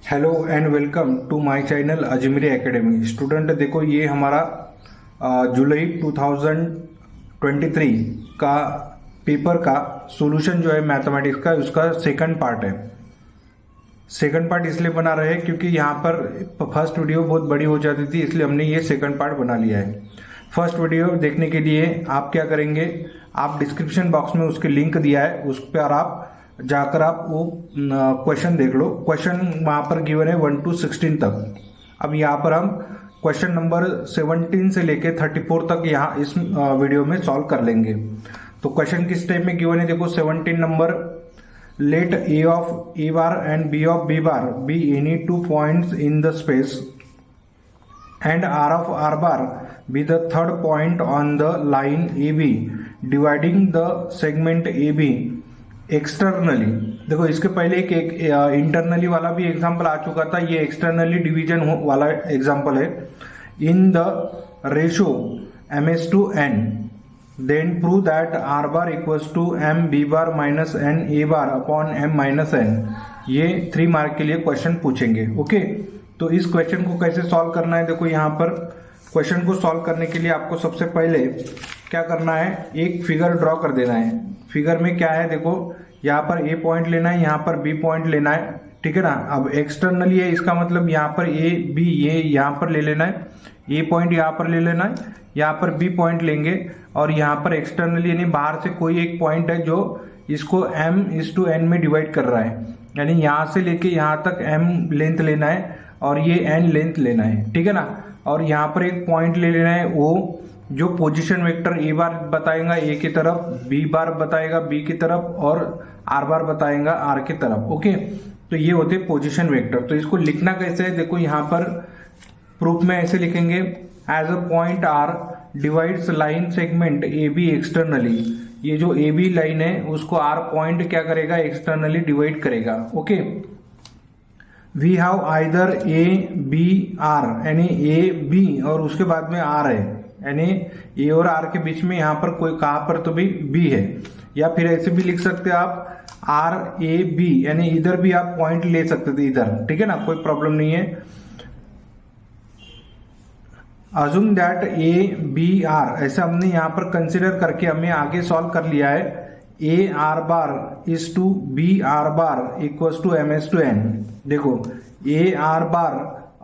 Hello and welcome to my channel Ajmeri academy. Student देखो, ये हमारा जुलाई 2023 का पेपर का सॉल्यूशन जो है मैथमेटिक्स का, उसका सेकंड पार्ट है। सेकंड पार्ट इसलिए बना रहे हैं क्योंकि यहाँ पर फर्स्ट वीडियो बहुत बड़ी हो जाती थी, इसलिए हमने ये सेकंड पार्ट बना लिया है। फर्स्ट वीडियो देखने के लिए आप क्या करेंगे, आप डिस्क्रिप्शन बॉक्स में उसके लिंक दिया है, उस पर आप जाकर आप वो क्वेश्चन देख लो। क्वेश्चन वहां पर गिवन है 1 to 16 तक। अब यहाँ पर हम क्वेश्चन नंबर 17 से लेके 34 तक यहाँ इस वीडियो में सॉल्व कर लेंगे। तो क्वेश्चन किस टाइप में गिवन है, देखो 17 number, let a of a bar and b of b bar be any two points in the space and r of r bar be the third point on the line AB dividing the segment AB externally। देखो इसके पहले एक internally वाला भी example आ चुका था, ये externally division वाला एग्जांपल है। In the ratio ms to n then prove that r bar equals to m b bar minus n a bar upon m minus n। ये 3 मार्क के लिए क्वेश्चन पूछेंगे। ओके, तो इस क्वेश्चन को कैसे सॉल्व करना है, देखो यहाँ पर क्वेश्चन को सॉल्व करने के लिए आपको सबसे पहले क्या करना है, एक फिगर ड्रॉ कर देना है। फिगर में क्या है, देखो यहाँ पर ए पॉइंट लेना है, यहाँ पर बी पॉइंट लेना है, ठीक है ना। अब एक्सटर्नली है, इसका मतलब यहाँ पर ए बी ये यहाँ पर ले लेना है, ए पॉइंट यहाँ पर ले लेना है, यहाँ पर बी पॉइंट लेंगे, और यहाँ पर एक्सटर्नली यानी बाहर से कोई एक पॉइंट है जो इसको m/n में डिवाइड कर रहा है, यानी यहाँ से लेके यहाँ तक m लेंथ लेना है और ये n लेंथ लेना है, ठीक है ना। और यहाँ पर एक पॉइंट ले लेना है, वो जो पोजीशन वेक्टर ए बार बताएगा ए की तरफ, बी बार बताएगा बी की तरफ, और आर बार बताएगा आर की तरफ। ओके, तो ये होते पोजीशन वेक्टर। तो इसको लिखना कैसे है, देखो यहाँ पर प्रूफ में ऐसे लिखेंगे, as a point r divides line segment a b externally. ये जो ए बी लाइन है उसको आर पॉइंट क्या करेगा, एक्सटर्नली डिवाइड करेगा। Okay, we have either a b r, यानी ए बी और उसके बाद में आर है, यानी ए और आर के बीच में यहाँ पर कोई कहां पर तो भी बी है। या फिर ऐसे भी लिख सकते हैं आप आर ए बी, यानी इधर भी आप पॉइंट ले सकते थे इधर, ठीक है ना, कोई प्रॉब्लम नहीं है। Assume that a b r, ऐसे हमने यहाँ पर कंसिडर करके हमें आगे सॉल्व कर लिया है। A r bar is to b r bar equals to ms to n। देखो ए आर बार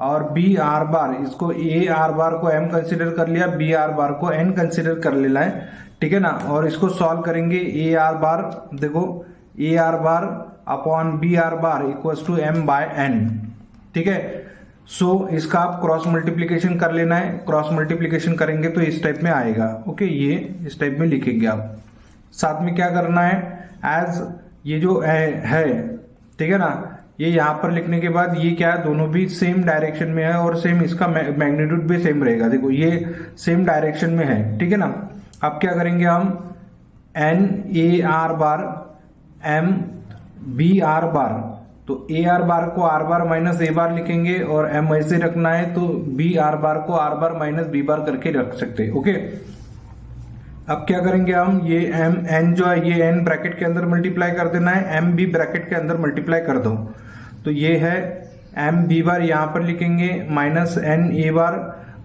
और बी आर बार, इसको ए आर बार को m कंसिडर कर लिया, बी आर बार को n कंसिडर कर लेना है, ठीक है ना। और इसको सॉल्व करेंगे, ए आर बार, देखो a r bar upon b r bar equals to m/n, ठीक है। सो इसका आप क्रॉस मल्टीप्लीकेशन कर लेना है, क्रॉस मल्टीप्लीकेशन करेंगे तो इस टाइप में आएगा। ओके, ये इस टाइप में लिखेंगे आप। साथ में क्या करना है, एज ये जो है ठीक है ना, ये यहाँ पर लिखने के बाद ये क्या है, दोनों भी सेम डायरेक्शन में है और सेम इसका मैग्नीट्यूड भी सेम रहेगा। देखो ये सेम डायरेक्शन में है, ठीक है ना। अब क्या करेंगे हम, n a r bar m b r bar, तो ए आर बार को आर बार माइनस ए बार लिखेंगे, और एम ऐसे रखना है तो बी आर बार को r bar minus b bar करके रख सकते हैं। ओके, अब क्या करेंगे हम, ये एम एन जो है ये एन ब्रैकेट के अंदर मल्टीप्लाई कर देना है, एम बी ब्रैकेट के अंदर मल्टीप्लाई कर दो, तो ये है एम बी बार यहाँ पर लिखेंगे माइनस एन ए बार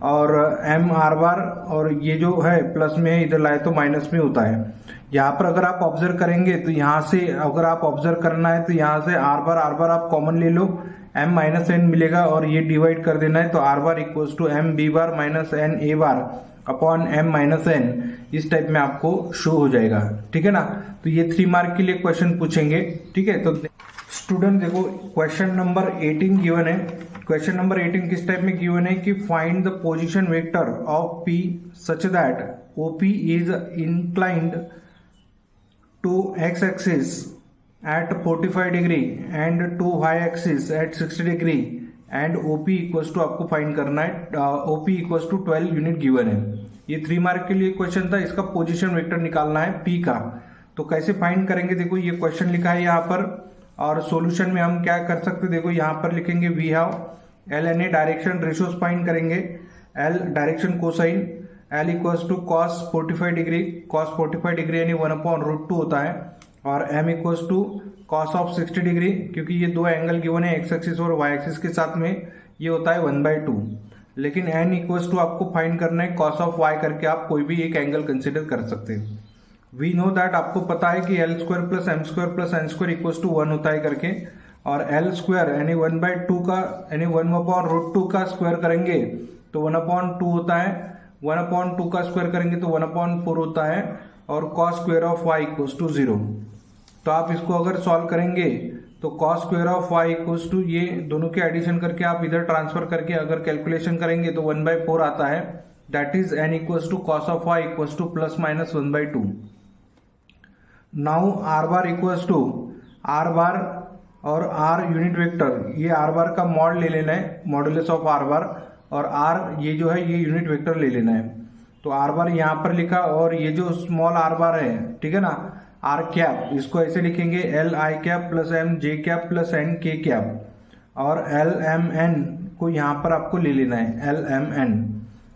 और एम आर बार, और ये जो है प्लस में है इधर लाए तो माइनस में होता है। यहाँ पर अगर आप ऑब्जर्व करेंगे तो यहाँ से अगर आप ऑब्जर्व करना है तो यहाँ से आर बार आप कॉमन ले लो, m माइनस एन मिलेगा और ये डिवाइड कर देना है, तो r bar equals to m b bar minus n a bar upon m minus n, इस टाइप में आपको शो हो जाएगा, ठीक है ना। तो ये 3 मार्क के लिए क्वेश्चन पूछेंगे, ठीक है। तो स्टूडेंट देखो क्वेश्चन नंबर 18 गिवन है। क्वेश्चन नंबर 18 किस टाइप में गिवन है कि find the position vector of p such that OP is inclined to x axis at 45 degree and to y axis at 60 degree and OP equals to, आपको find करना है, OP equals to 12 unit given है। ये 3 mark के लिए question था, इसका position vector निकालना है P का। तो कैसे फाइंड करेंगे, देखो ये क्वेश्चन लिखा है यहाँ पर, और सॉल्यूशन में हम क्या कर सकते हैं, देखो यहाँ पर लिखेंगे we have L N A direction ratios find करेंगे, L direction cosine, L equals to cos 45 degree, cos 45 degree यानी 1/√2 होता है, और m equals to cos of 60 degree, क्योंकि ये दो एंगल गिवन है एक्स एक्सिस और वाई एक्सिस के साथ में, ये होता है 1/2। लेकिन n इक्वल्स टू आपको फाइंड करना है कॉस ऑफ y करके आप कोई भी एक एंगल कंसिडर कर सकते हैं। वी नो दैट, आपको पता है कि l square plus m square plus n square equals to 1 होता है करके, और l स्क्वायर यानी 1/2 का यानी 1/√2 का स्क्वायर करेंगे तो 1/2 होता है, 1/2 का स्क्वायर करेंगे तो 1/4 होता है, और cos square of y equals to 0। तो आप इसको अगर सॉल्व करेंगे तो cos square of y equals to ये दोनों के एडिशन करके आप इधर ट्रांसफर करके अगर कैलकुलेशन करेंगे तो 1/4 आता है, that is n equals to cos of y equals to plus minus 1/2। Now r bar equals to r bar और r यूनिट वेक्टर, ये r बार का मॉड ले लेना है, मॉडुलस ऑफ r बार, और r ये जो है ये यूनिट वेक्टर ले लेना है। तो r बार यहाँ पर लिखा, और ये जो स्मॉल r बार है, ठीक है ना, r कैप, इसको ऐसे लिखेंगे l i cap plus m j cap plus n k cap, और l m n को यहाँ पर आपको ले लेना है l m n।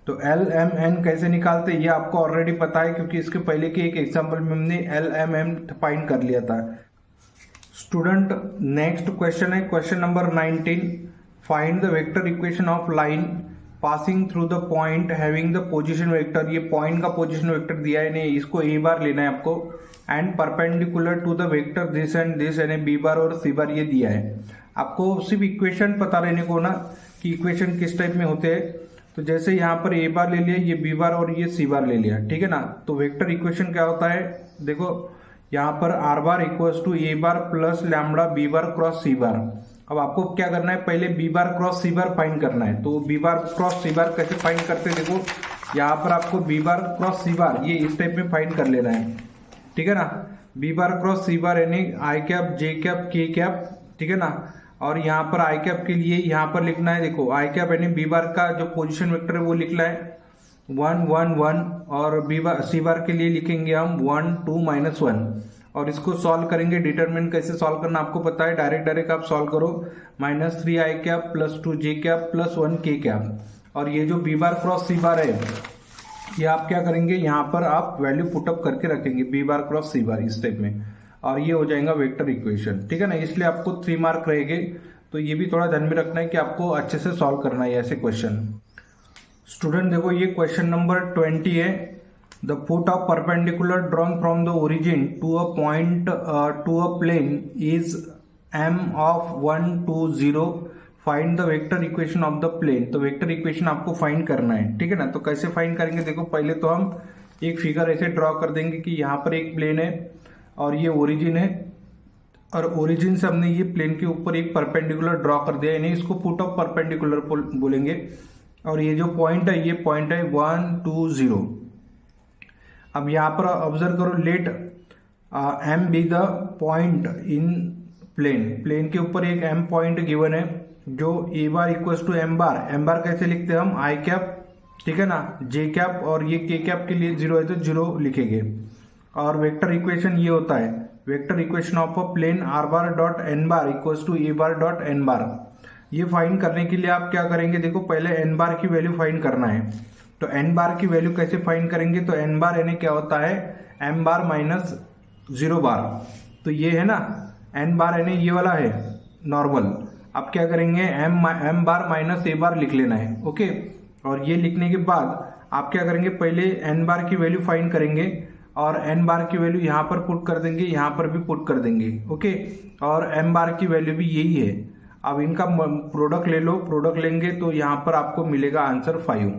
तो l m n कैसे निकालते हैं ये आपको ऑलरेडी पता है, क्योंकि इसके पहले के एक एग्जाम्पल में हमने l m n फाइंड कर लिया था। स्टूडेंट नेक्स्ट क्वेश्चन है question number 19, find the vector equation of line passing through the point having the position vector. ये पॉइंट का पोजीशन वेक्टर दिया है, नहीं इसको a बार लेना है आपको, and perpendicular to the vector this and this, यानी b बार और c बार ये दिया है। आपको सिर्फ इक्वेशन पता रहने को ना कि इक्वेशन किस टाइप में होते हैं। तो जैसे यहाँ पर a बार ले लिया, ये b बार और ये c बार ले लिया, ठीक है ना। तो वेक्टर इक्वेशन क्या होता है, देखो यहाँ पर r bar equals to a bar plus lambda b bar cross c bar. अब आपको क्या करना है, पहले b bar cross c bar find करना है। तो b bar cross c bar कैसे फाइंड करते हैं, देखो यहाँ पर आपको b bar cross c bar ये इस टाइप में फाइंड कर लेना है, ठीक है ना। b बार क्रॉस c बार यानी i cap j cap k cap, ठीक है ना। और यहाँ पर i कैप के लिए यहाँ पर लिखना है, देखो i कैप यानी b बार का जो पोजीशन वेक्टर है वो लिखना है 1 1 1, और c बार के लिए लिखेंगे हम 1 2 -1, और इसको सॉल्व करेंगे। डिटरमिन कैसे सॉल्व करना आपको पता है, डायरेक्ट आप सॉल्व करो, -3i cap plus 2j cap plus 1k cap. और ये जो b बार क्रॉस c बार है ये आप क्या करेंगे, यहाँ पर आप वैल्यू पुटअप करके रखेंगे b बार क्रॉस c बार इस टाइप में, और ये हो जाएगा वेक्टर इक्वेशन, ठीक है ना। इसलिए आपको 3 मार्क रहेंगे। तो ये भी थोड़ा ध्यान में रखना है कि आपको अच्छे से सॉल्व करना है ऐसे क्वेश्चन। स्टूडेंट देखो ये क्वेश्चन नंबर 20 है, the foot of perpendicular drawing from the origin to a point to a plane is m of 1 2 0, find the vector equation of the plane. तो वेक्टर इक्वेशन आपको find करना है, ठीक है ना। तो कैसे फाइंड करेंगे, देखो पहले तो हम एक फिगर ऐसे ड्रॉ कर देंगे कि यहाँ पर एक प्लेन है और ये ओरिजिन है, और ओरिजिन से हमने ये प्लेन के ऊपर एक परपेंडिकुलर ड्रॉ कर दिया, यानी इसको फुट ऑफ परपेंडिकुलर बोलेंगे। और ये जो पॉइंट है ये पॉइंट है 1 2 0। अब यहाँ पर ऑब्जर्व करो, let m be the point in plane, plane के ऊपर एक m पॉइंट गिवन है जो a bar equals to m bar कैसे लिखते हैं हम i कैप, ठीक है ना, j कैप, और ये k कैप के लिए 0 है तो 0 लिखेंगे। और वेक्टर इक्वेशन ये होता है, vector equation of a plane r bar dot n bar equals to a bar dot n bar. ये फाइंड करने के लिए आप क्या करेंगे, देखो पहले n बार की वैल्यू फाइंड करना है। तो n बार की वैल्यू कैसे फाइंड करेंगे, तो n बार यानी क्या होता है m बार माइनस 0 बार। तो ये है ना n बार यानी ये वाला है नॉर्मल। अब क्या करेंगे, m बार माइनस a बार लिख लेना है, ओके। और ये लिखने के बाद आप क्या करेंगे, पहले n बार की वैल्यू फाइंड करेंगे और n बार की वैल्यू यहाँ पर पुट कर देंगे, यहाँ पर भी पुट कर देंगे, ओके। और m बार की वैल्यू भी यही है। अब इनका प्रोडक्ट ले लो, प्रोडक्ट लेंगे तो यहाँ पर आपको मिलेगा आंसर 5।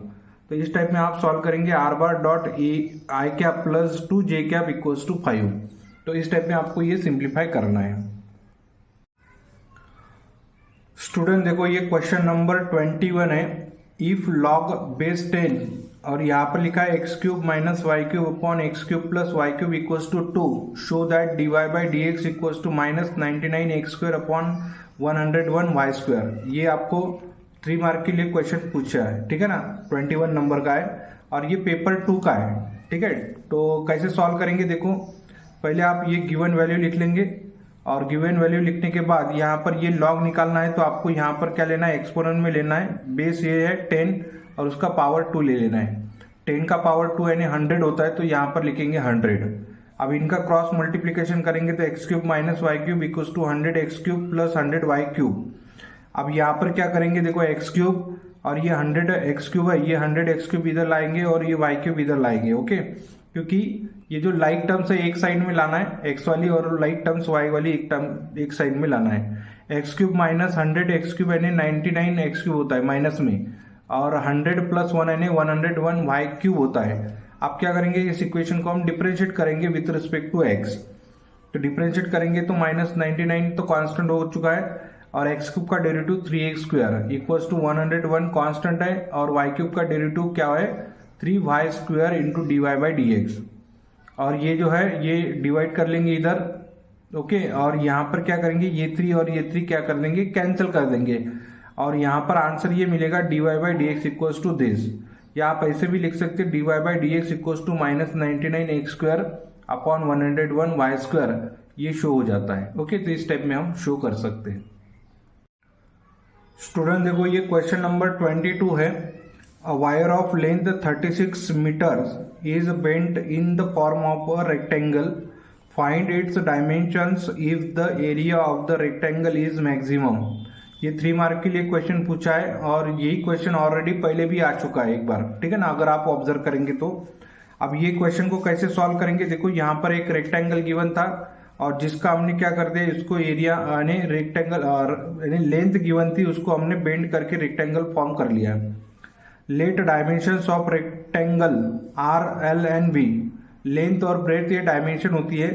तो इस टाइप में आप सॉल्व करेंगे r bar dot i cap plus 2j cap equals to 5। तो इस टाइप में आपको ये सिंप्लीफाई करना है। स्टूडेंट देखो ये क्वेश्चन नंबर 21 है, इफ लॉग बेस 10 और यहाँ पर लिखा है x cube minus y cube upon x cube plus y cube equals to 2, show that dy by D x equals to minus 99 x square upon 101 y square. ये आपको 3 mark के लिए question पूछा है, ठीक है ना, 21 नंबर का है और ये पेपर 2 का है, ठीक है। तो कैसे सॉल्व करेंगे, देखो पहले आप ये गिवन वैल्यू लिख लेंगे और गिवन वैल्यू लिखने के बाद यहाँ पर ये लॉग निकालना है। तो आपको यहाँ पर क्या लेना है, एक्सपोनेंट में लेना है। बेस ये है 10 और उसका पावर 2 ले लेना है। 10 का पावर 2 यानी 100 होता है, तो यहाँ पर लिखेंगे 100। अब इनका क्रॉस मल्टीप्लीकेशन करेंगे तो x cube minus y cube equals to 100 x cube plus 100 y cube. अब यहाँ पर क्या करेंगे, देखो एक्स क्यूब और ये 100 एक्स क्यूब है, ये 100 एक्स क्यूब इधर लाएंगे और ये वाई क्यूब इधर लाएंगे। ओके, क्योंकि ये जो लाइक टर्म्स है एक साइड में लाना है एक्स वाली, और लाइक टर्म्स वाई वाली एक साइड में लाना है। X cube minus 100 x cube यानी 99 एक्स क्यूब होता है माइनस में, और 100 प्लस 1 यानी 101 वाई क्यूब होता है। अब क्या करेंगे, इस इक्वेशन को हम डिफरेंशिएट करेंगे विथ रिस्पेक्ट टू एक्स। तो डिफरेंशिएट करेंगे तो माइनस 99 तो कांस्टेंट हो चुका है, और एक्स क्यूब का derivative 3x square equals to 101 constant है, और वाई क्यूब का डेरिवेटिव क्या है 3y square into d Y by D x. और ये जो है ये डिवाइड कर लेंगे इधर। ओके, और यहाँ पर क्या करेंगे, ये 3 और ये 3 क्या कर देंगे, कैंसिल कर देंगे, और यहाँ पर आंसर ये मिलेगा d Y by D x equals to this, या आप ऐसे भी लिख सकते हैं d Y by D x equals to minus 99 x square upon 101 y square, ये शो हो जाता है। ओके, तो इस टाइप में हम शो कर सकते हैं। स्टूडेंट देखो ये क्वेश्चन नंबर 22 है। A wire of length 36 metres is bent in the form of a rectangle, find its dimensions if the area of the rectangle is maximum. ये 3 मार्क के लिए क्वेश्चन पूछा है, और यही क्वेश्चन ऑलरेडी पहले भी आ चुका है एक बार, ठीक है ना, अगर आप ऑब्जर्व करेंगे तो। अब ये क्वेश्चन को कैसे सॉल्व करेंगे, देखो यहाँ पर एक रेक्टेंगल गिवन था, और जिसका हमने क्या कर दिया, इसको एरिया यानी रेक्टेंगल यानी लेंथ गिवन थी, उसको हमने बेंड करके रेक्टेंगल फॉर्म कर लिया। Let dimensions of rectangle are l and b, length और ब्रेथ ये डायमेंशन होती है।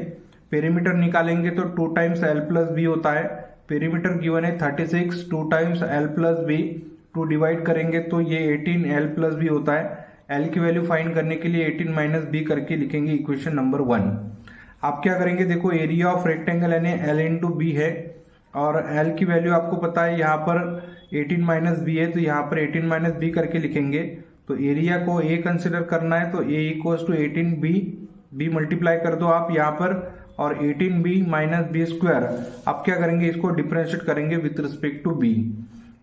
पेरीमीटर निकालेंगे तो 2 टाइम्स एल प्लस बी होता है। पेरीमीटर गिवन है 36, 2 times l plus b, 2 divide करेंगे तो ये 18 एल प्लस बी होता है। एल की वैल्यू फाइंड करने के लिए 18 माइनस बी करके लिखेंगे इक्वेशन नंबर 1। आप क्या करेंगे, देखो एरिया ऑफ रेक्टेंगल यानी एल इंटू बी है, और एल की वैल्यू आपको पता है यहाँ पर 18 माइनस बी है, तो यहाँ पर 18 माइनस बी करके लिखेंगे। तो एरिया को ए कंसिडर करना है, तो A equals to 18b, B multiply कर दो आप यहाँ पर, और 18b माइनस बी स्क्वायर। आप क्या करेंगे, इसको डिफरेंशिएट करेंगे विथ रिस्पेक्ट टू बी,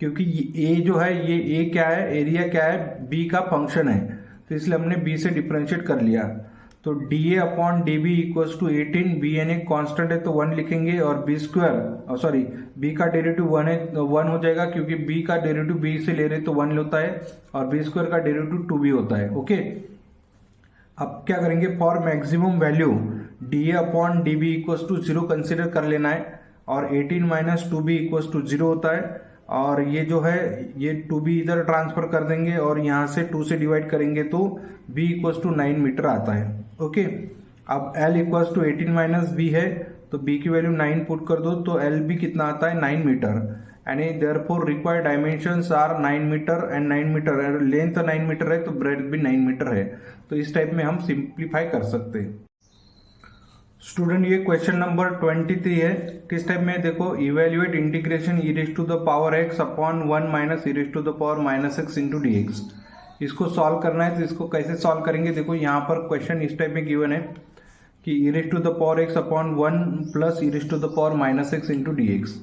क्योंकि ए जो है ये ए क्या है, एरिया क्या है, बी का फंक्शन है, तो इसलिए हमने बी से डिफरेंशिएट कर लिया। तो d a upon d b equals to 18, b यानी एक कॉन्स्टेंट है तो 1 लिखेंगे, और बी स्क्वायर सॉरी बी का डेरिवेटिव 1 है, 1 हो जाएगा, क्योंकि बी का डेरिवेटिव बी से ले रहे तो 1 होता है, और बी स्क्वायर का डेरिवेटिव 2b होता है। ओके, अब क्या करेंगे, for maximum value d a upon d b equals to 0 consider कर लेना है, और 18 माइनस 2b इक्वल्स टू 0 होता है, और ये जो है ये 2b इधर ट्रांसफर कर देंगे, और यहाँ से 2 से डिवाइड करेंगे तो b इक्वल्स टू 9 मीटर आता है। ओके, अब l equals to 18 minus b है, तो b की वैल्यू 9 पुट कर दो, तो l भी कितना आता है 9 मीटर, यानी therefore required dimensions are 9 metre and 9 metre, length 9 metre है तो ब्रेथ भी 9 मीटर है। तो इस टाइप में हम सिंप्लीफाई कर सकते हैं। स्टूडेंट ये क्वेश्चन नंबर 23 है। किस टाइप में, देखो evaluate integration e raise to the power x upon 1 minus e raise to the power minus x into D x. इसको सॉल्व करना है, तो इसको कैसे सॉल्व करेंगे, देखो यहाँ पर क्वेश्चन इस टाइप में गिवन है कि e raise to the power x upon 1 plus e raise to the power minus x into D x.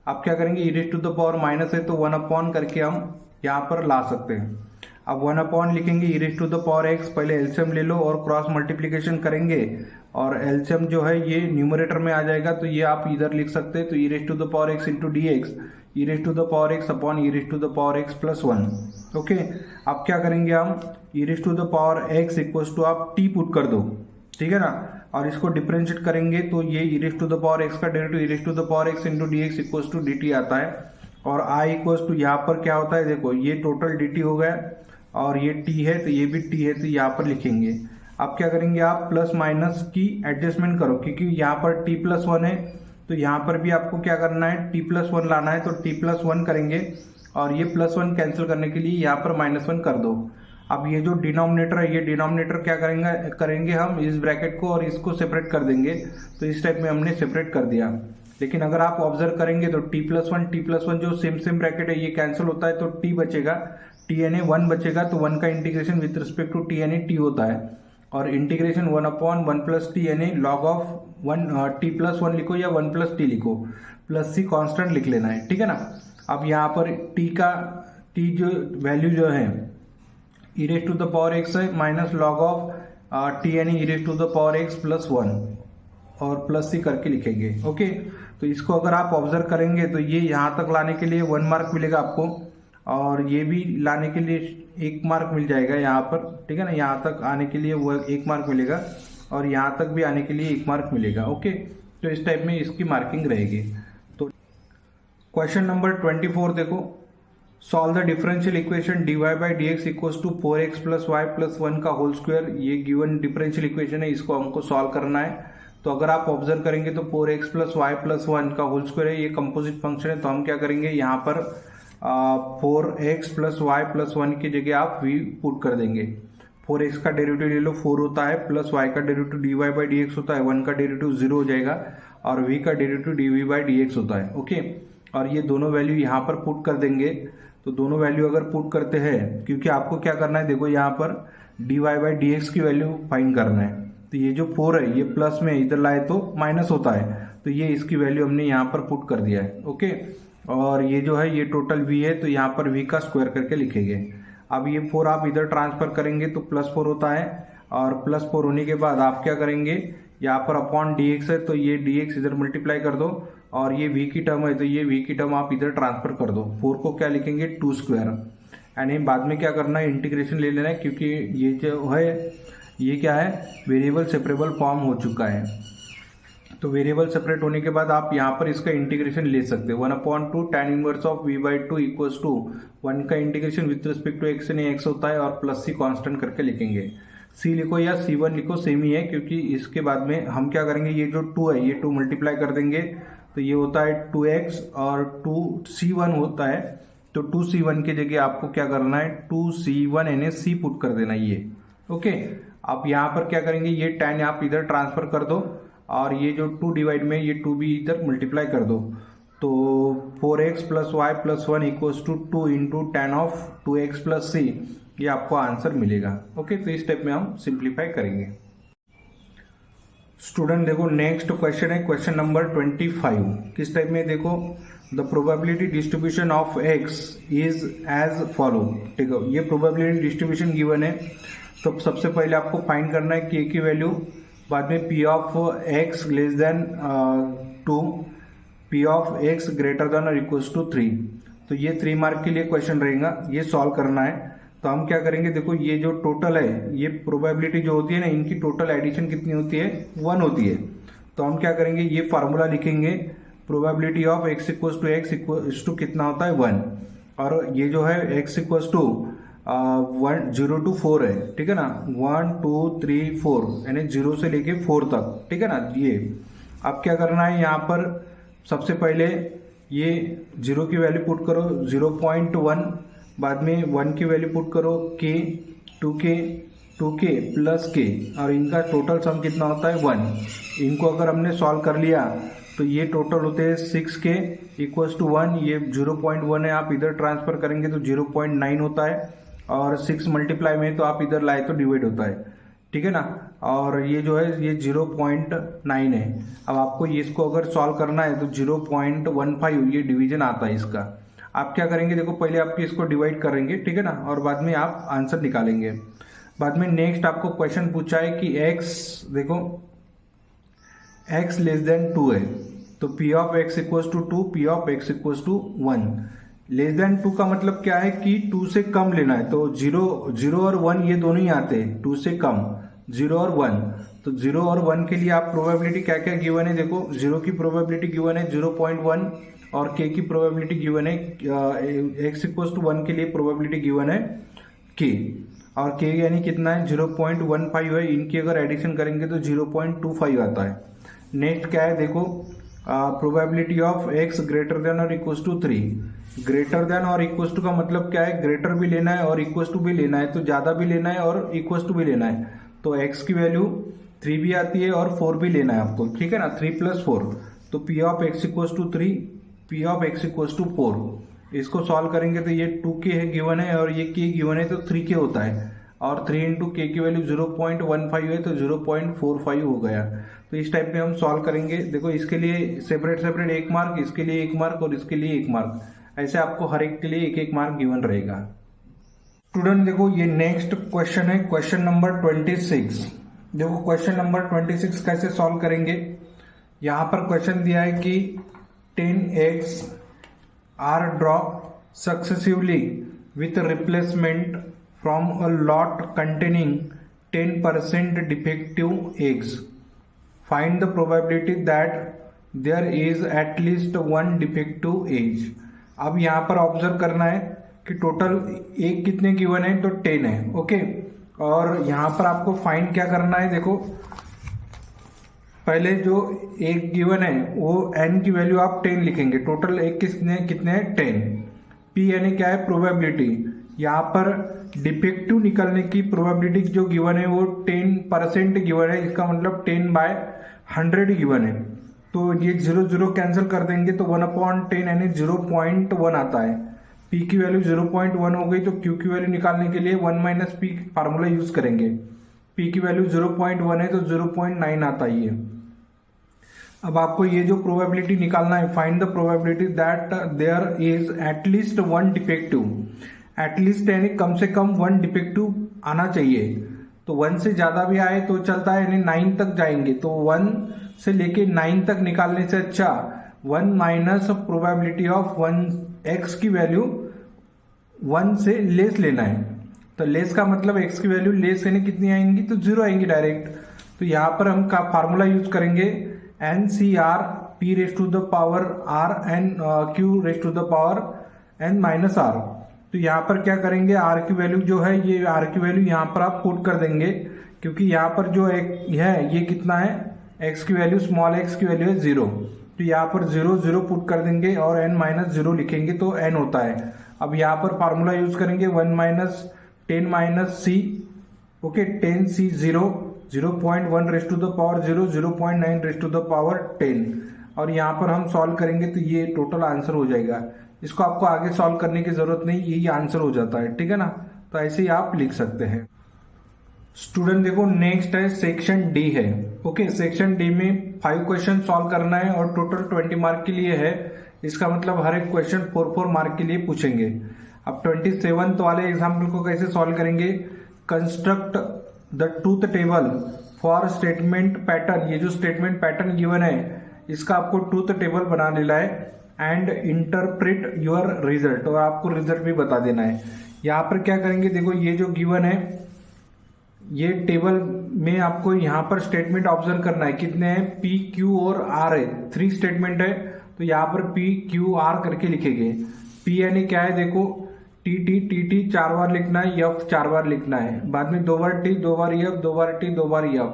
आप क्या करेंगे, e raise to the power minus है तो 1 अपॉन करके हम यहाँ पर ला सकते हैं। अब 1 अपॉन लिखेंगे e raise to the power x, पहले एलसीएम ले लो और क्रॉस मल्टीप्लीकेशन करेंगे, और एलसीएम जो है ये न्यूमरेटर में आ जाएगा, तो ये आप इधर लिख सकते हैं, तो e raise to the power x into D x, e raise to the power x upon e raise to the power x plus 1। Okay, अब क्या करेंगे हम, e raise to the power x equals to आप t put कर दो, ठीक है ना, और इसको डिफरेंशिएट करेंगे तो ये E raise to the power X का derivative E raise to the power x into D x equals to D T आता है, और आई इक्वल्स टू यहाँ पर क्या होता है, देखो ये टोटल डी टी हो गया, और ये टी है तो ये भी टी है, तो यहाँ पर लिखेंगे। अब क्या करेंगे, आप प्लस माइनस की एडजस्टमेंट करो, क्योंकि यहाँ पर टी प्लस 1 है, तो यहाँ पर भी आपको क्या करना है, टी प्लस 1 लाना है, तो टी प्लस 1 करेंगे, और ये प्लस 1 कैंसिल करने के लिए यहाँ पर माइनस 1 कर दो। अब ये जो डिनोमिनेटर है, ये डिनोमिनेटर क्या करेंगे हम इस ब्रैकेट को और इसको सेपरेट कर देंगे, तो इस टाइप में हमने सेपरेट कर दिया। लेकिन अगर आप ऑब्जर्व करेंगे तो टी प्लस वन जो सेम ब्रैकेट है ये कैंसिल होता है, तो टी बचेगा, टी यानी 1 बचेगा, तो 1 का integration with respect to t यानी टी होता है, और इंटीग्रेशन 1 अपॉन 1 प्लस टी यानी लॉग ऑफ 1 टी प्लस 1 लिखो या 1 प्लस टी लिखो, प्लस सी कॉन्स्टेंट लिख लेना है, ठीक है ना। अब यहाँ पर टी जो वैल्यू जो है E raise to the power X है minus log of T N E raise to the power x plus 1 और प्लस सी करके लिखेंगे। ओके, तो इसको अगर आप ऑब्जर्व करेंगे तो ये यहाँ तक लाने के लिए 1 मार्क मिलेगा आपको, और ये भी लाने के लिए 1 मार्क मिल जाएगा यहाँ पर, ठीक है ना। यहाँ तक आने के लिए वो 1 मार्क मिलेगा, और यहाँ तक भी आने के लिए 1 मार्क मिलेगा। ओके, तो इस टाइप में इसकी मार्किंग रहेगी। तो क्वेश्चन नंबर 24 देखो, solve the differential equation dy by D x equals to 4x plus Y plus 1 का होल स्क्वायर। ये गिवन डिफरेंशियल इक्वेशन है, इसको हमको सॉल्व करना है। तो अगर आप ऑब्जर्व करेंगे तो 4x प्लस वाई प्लस 1 का होल स्क्वायर है, ये कंपोजिट फंक्शन है। तो हम क्या करेंगे, यहाँ पर 4x प्लस वाई प्लस 1 की जगह आप v पुट कर देंगे। 4x का डेरिवेटिव ले लो 4 होता है, प्लस y का derivative dy by D x होता है, 1 का डेरिवेटिव 0 हो जाएगा, और v का derivative dv by D x होता है। ओके, और ये दोनों वैल्यू यहाँ पर पुट कर देंगे। तो दोनों वैल्यू अगर पुट करते हैं, क्योंकि आपको क्या करना है, देखो यहाँ पर dy बाई डी एक्स की वैल्यू फाइंड करना है। तो ये जो 4 है ये प्लस में इधर लाए तो माइनस होता है, तो ये इसकी वैल्यू हमने यहाँ पर पुट कर दिया है। ओके, और ये जो है ये टोटल v है, तो यहाँ पर v का स्क्वायर करके लिखेंगे। अब ये 4 आप इधर ट्रांसफर करेंगे तो प्लस 4 होता है, और प्लस 4 होने के बाद आप क्या करेंगे, यहाँ पर अपॉन dx है तो ये dx इधर मल्टीप्लाई कर दो, और ये v की टर्म है तो ये v की टर्म आप इधर ट्रांसफर कर दो। 4 को क्या लिखेंगे 2 स्क्वायर, यानी बाद में क्या करना है, इंटीग्रेशन ले लेना है, क्योंकि ये जो है ये क्या है, वेरिएबल सेपरेबल फॉर्म हो चुका है। तो वेरिएबल सेपरेट होने के बाद आप यहाँ पर इसका इंटीग्रेशन ले सकते हैं। 1/2 tan inverse of v by 2 equals to 1 का integration with respect to x यानी x होता है, और प्लस सी कांस्टेंट करके लिखेंगे। c लिखो या c1 लिखो, सेम ही है, क्योंकि इसके बाद में हम क्या करेंगे, ये जो 2 है ये 2 मल्टीप्लाई कर देंगे, तो ये होता है 2x, और 2c1 होता है, तो 2c1 की जगह आपको क्या करना है 2c1 यानी c पुट कर देना ये। ओके, आप यहाँ पर क्या करेंगे, ये tan आप इधर ट्रांसफर कर दो, और ये जो 2 डिवाइड में ये 2 भी इधर मल्टीप्लाई कर दो। तो 4x plus Y plus 1 equals to 2 into tan of 2x plus C, ये आपको आंसर मिलेगा। ओके, तो इस स्टेप में हम सिंप्लीफाई करेंगे। स्टूडेंट देखो नेक्स्ट क्वेश्चन है क्वेश्चन नंबर 25। किस टाइप में, देखो the probability distribution of x is as follow. ठीक है, ये प्रोबेबिलिटी डिस्ट्रीब्यूशन गिवन है, तो सबसे पहले आपको फाइंड करना है k की वैल्यू, बाद में p of x less than 2, p of x greater than और इक्वल्स टू 3। तो ये 3 मार्क के लिए क्वेश्चन रहेगा, ये सॉल्व करना है। तो हम क्या करेंगे, देखो ये जो टोटल है, ये प्रोबेबिलिटी जो होती है ना, इनकी टोटल एडिशन कितनी होती है 1 होती है। तो हम क्या करेंगे, ये फार्मूला लिखेंगे, probability of x equals to x equals to कितना होता है 1, और ये जो है x इक्वल्स टू 0 to 4 है, ठीक है ना, 1 2 3 4 यानी 0 से लेके 4 तक, ठीक है ना। ये अब क्या करना है, यहाँ पर सबसे पहले ये 0 की वैल्यू पुट करो 0.1, बाद में 1 की वैल्यू पुट करो k, 2k प्लस k, और इनका टोटल सम कितना होता है 1। इनको अगर हमने सॉल्व कर लिया तो ये टोटल होते हैं 6k इक्वल्स टू 1, ये 0.1 है, आप इधर ट्रांसफर करेंगे तो 0.9 होता है, और 6 मल्टीप्लाई में तो आप इधर लाए तो डिवाइड होता है, ठीक है ना। और ये जो है ये 0.9 है। अब आपको ये इसको अगर सॉल्व करना है तो 0.15 ये डिवीजन आता है इसका। आप क्या करेंगे, देखो पहले आपके इसको डिवाइड करेंगे, ठीक है ना, और बाद में आप आंसर निकालेंगे। बाद में नेक्स्ट आपको क्वेश्चन पूछा है कि x, देखो x लेस देन 2 है, तो p of x equals to 2, p of x equals to 1। Less than 2 का मतलब क्या है कि 2 से कम लेना है, तो 0 और 1 ये दोनों ही आते हैं, 2 से कम 0 और 1। तो 0 और 1 के लिए आप प्रोबेबिलिटी क्या क्या गिवन है, देखो 0 की प्रोबेबिलिटी गिवन है 0.1, और k की प्रोबेबिलिटी गिवन है x इक्वल्स टू 1 के लिए प्रोबेबिलिटी गिवन है k, और k यानी कितना है 0.15 है। इनकी अगर एडिशन करेंगे तो 0.25 आता है। नेक्स्ट क्या है, देखो probability of x greater than और इक्वल्स टू 3। ग्रेटर देन और इक्वल्स टू का मतलब क्या है, ग्रेटर भी लेना है और इक्वल्स टू भी लेना है, तो ज्यादा भी लेना है और इक्वल्स टू भी लेना है। तो x की वैल्यू 3 भी आती है और 4 भी लेना है आपको, ठीक है ना, 3 प्लस 4। तो p of x equals to 3, p of x equals to 4। इसको सॉल्व करेंगे तो ये 2k है गिवन है, और ये k गिवन है तो 3k होता है, और 3 इंटू k की वैल्यू 0.15 है तो 0.45 हो गया। तो इस टाइप में हम सॉल्व करेंगे। देखो इसके लिए सेपरेट 1 मार्क, इसके लिए 1 मार्क, और इसके लिए 1 मार्क, ऐसे आपको हर एक के लिए 1 मार्क गिवन रहेगा। स्टूडेंट देखो ये नेक्स्ट क्वेश्चन है क्वेश्चन नंबर 26। देखो क्वेश्चन नंबर 26 कैसे सॉल्व करेंगे। यहाँ पर क्वेश्चन दिया है कि 10x are draw successively with replacement from a lot containing 10% defective eggs. Find the probability that there is at least one defective egg. अब यहाँ पर ऑब्जर्व करना है कि टोटल एग कितने गिवन है, तो 10 है। ओके, और यहाँ पर आपको फाइंड क्या करना है। देखो पहले जो एक गिवन है वो n की वैल्यू आप 10 लिखेंगे। टोटल एक कितने हैं 10। p यानी क्या है, प्रोबेबिलिटी। यहाँ पर डिफेक्टिव निकलने की प्रोबेबिलिटी जो गिवन है वो 10% गिवन है। इसका मतलब 10/100 गिवन है। तो ये 0 कैंसिल कर देंगे तो 1/10 यानी 0.1 आता है। p की वैल्यू 0.1 हो गई तो q की वैल्यू निकालने के लिए 1 - p फार्मूला यूज करेंगे। p की वैल्यू 0.1 है तो 0.9 आता ही है। अब आपको ये जो प्रोबेबिलिटी निकालना है, find the probability that there is at least one defective. At least यानी कम से कम 1 डिफेक्टिव आना चाहिए। तो 1 से ज्यादा भी आए तो चलता है, यानी 9 तक जाएंगे। तो 1 से लेके 9 तक निकालने से अच्छा 1 माइनस प्रोबेबिलिटी ऑफ 1x की वैल्यू 1 से लेस लेना है। तो लेस का मतलब x की वैल्यू लेस यानी कितनी आएंगी, तो 0 आएंगी डायरेक्ट। तो यहाँ पर हम का फार्मूला यूज करेंगे NCR p raise to the power r and q raise to the power n minus r। तो यहाँ पर क्या करेंगे, r की वैल्यू जो है ये r की वैल्यू यहाँ पर आप पुट कर देंगे, क्योंकि यहाँ पर जो एक है ये कितना है, x की वैल्यू स्मॉल x की वैल्यू है 0। तो यहाँ पर 0 पुट कर देंगे और n-0 लिखेंगे तो n होता है। अब यहाँ पर फार्मूला यूज करेंगे 1 - 10 - c। Okay, 10c 0.1 raise to the power 0, 0.9 raise to the power 10। और यहाँ पर हम सॉल्व करेंगे तो ये टोटल आंसर हो जाएगा। इसको आपको आगे सॉल्व करने की जरूरत नहीं, यही आंसर हो जाता है। ठीक है ना, तो ऐसे ही आप लिख सकते हैं। स्टूडेंट देखो नेक्स्ट है सेक्शन डी है। ओके, सेक्शन डी में 5 क्वेश्चन सॉल्व करना है और टोटल 20 मार्क के लिए है। इसका मतलब हर एक क्वेश्चन 4 मार्क के लिए पूछेंगे। अब 27th वाले एग्जाम्पल को कैसे सॉल्व करेंगे, construct the truth table for statement pattern. ये जो स्टेटमेंट पैटर्न गिवन है इसका आपको ट्रूथ टेबल बना लेना है एंड इंटरप्रेट योर रिजल्ट, और आपको रिजल्ट भी बता देना है। यहाँ पर क्या करेंगे, देखो ये जो गिवन है ये टेबल में आपको यहाँ पर स्टेटमेंट ऑब्जर्व करना है। कितने हैं, P, Q और R है। 3 स्टेटमेंट है तो यहाँ पर P, Q, R करके लिखेंगे। P यानी क्या है, देखो T 4 बार लिखना है, F 4 बार लिखना है। बाद में 2 बार T, 2 बार F, 2 बार T, 2 बार F,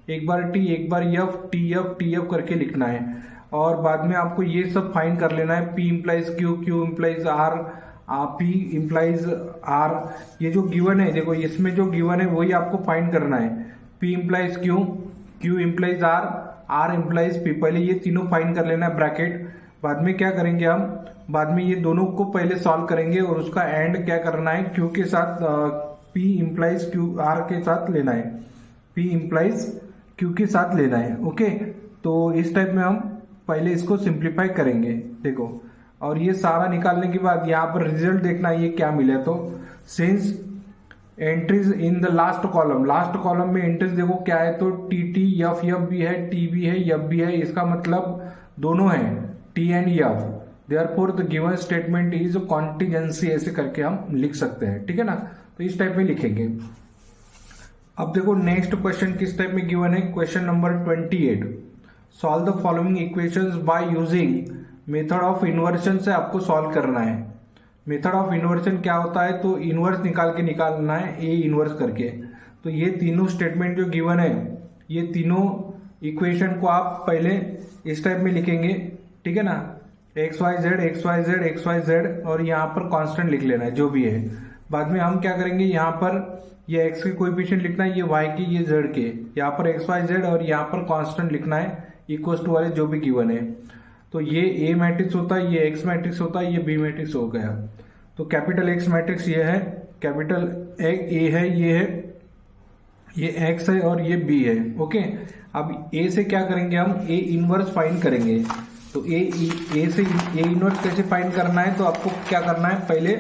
1 बार T, 1 बार F, TF करके लिखना है। और बाद में आपको ये सब फाइंड कर लेना है। P implies Q, Q implies R, P implies R। ये जो गिवन है देखो इसमें जो गिवन है वही आपको फाइंड करना है। P implies Q, Q implies R, R implies P। पहले ये तीनों फाइंड कर लेना है ब्रैकेट। बाद में क्या करेंगे हम, बाद में ये दोनों को पहले सॉल्व करेंगे और उसका एंड क्या करना है, Q के साथ P इम्प्लाइज Q R के साथ लेना है, P इम्प्लाइज Q के साथ लेना है। ओके, तो इस टाइप में हम पहले इसको सिंप्लीफाई करेंगे। देखो, और ये सारा निकालने के बाद यहाँ पर रिजल्ट देखना ये क्या मिला। तो since entries in the last column में एंट्रीज देखो क्या है, तो TT F भी है, T भी है, F भी है। इसका मतलब दोनों है T and F। Therefore the given statement is contingency, ऐसे करके हम लिख सकते हैं। ठीक है ना, तो इस टाइप में लिखेंगे। अब देखो नेक्स्ट क्वेश्चन किस टाइप में गिवन है, question number 28। Solve the following equations by using method of inversion से आपको सॉल्व करना है। मेथड ऑफ इन्वर्शन क्या होता है, तो इन्वर्स निकालना है A इन्वर्स करके। तो ये तीनों स्टेटमेंट जो गिवन है ये तीनों इक्वेशन को आप पहले इस टाइप में लिखेंगे। ठीक है ना, XYZ और यहाँ पर कांस्टेंट लिख लेना है जो भी है। बाद में हम क्या करेंगे, यहाँ पर ये x के कोएफिशिएंट लिखना है, ये y के, ये z के। यहाँ पर XYZ और यहाँ पर कांस्टेंट लिखना है इक्वल्स टू वाले जो भी गिवन है। तो ये A मैट्रिक्स होता है, ये X मैट्रिक्स होता है, ये B मैट्रिक्स हो गया। तो कैपिटल X मैट्रिक्स ये है, कैपिटल A है, ये X है और ये B है। ओके, अब A से क्या करेंगे हम, A इनवर्स फाइंड करेंगे। तो A से A इनवर्स कैसे फाइंड करना है, तो आपको क्या करना है, पहले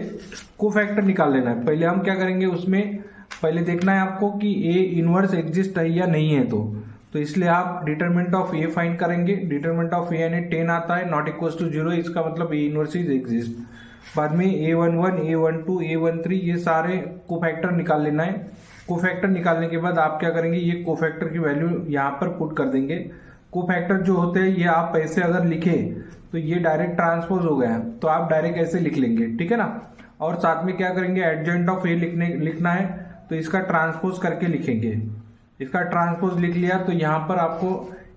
कोफैक्टर निकाल लेना है। पहले हम क्या करेंगे, उसमें पहले देखना है आपको कि ए इनवर्स एग्जिस्ट है या नहीं है। तो इसलिए आप डिटरमिनेंट ऑफ ए फाइंड करेंगे। डिटरमिनेंट ऑफ ए यानी 10 आता है, नॉट इक्वल टू 0, इसका मतलब ए इनवर्स इज एग्जिस्ट। बाद में A11, A12, A13 ये सारे कोफैक्टर निकाल लेना है। कोफैक्टर निकालने के बाद आप क्या करेंगे, ये कोफैक्टर की वैल्यू यहाँ पर पुट कर देंगे। कोफैक्टर जो होते हैं ये आप ऐसे अगर लिखे तो ये डायरेक्ट ट्रांसपोज हो गया, तो आप डायरेक्ट ऐसे लिख लेंगे, ठीक है ना। और साथ में क्या करेंगे, एडजॉइंट ऑफ ए लिखना है, तो इसका ट्रांसपोज करके लिखेंगे। इसका ट्रांसपोज लिख लिया तो यहाँ पर आपको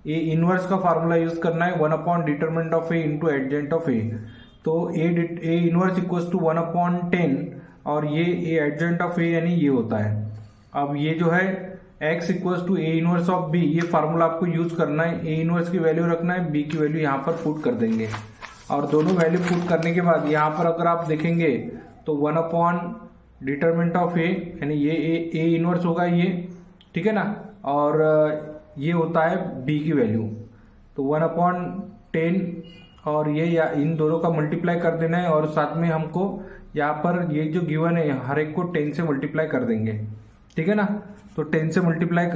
ए इनवर्स का फार्मूला यूज करना है, 1 determinant of A into adjoint of A. तो ए इनवर्स इक्वल्स टू 1/10 और ये एडजॉइंट ऑफ ए यानी ये होता है। अब ये जो है x equals to a inverse of b, ये फार्मूला आपको यूज करना है। ए इनवर्स की वैल्यू रखना है, बी की वैल्यू यहाँ पर पुट कर देंगे। और दोनों वैल्यू पुट करने के बाद यहाँ पर अगर आप देखेंगे तो 1 डिटरमिनेंट ऑफ ए यानी ये ए इनवर्स होगा ये, ठीक है ना। और ये होता है बी की वैल्यू, तो 1/10 और ये या इन दोनों का मल्टीप्लाई कर देना है। और साथ में हमको यहाँ पर ये जो गिवन है हर एक को 10 से मल्टीप्लाई कर देंगे, ठीक है ना। तो 10 से मल्टीप्लाई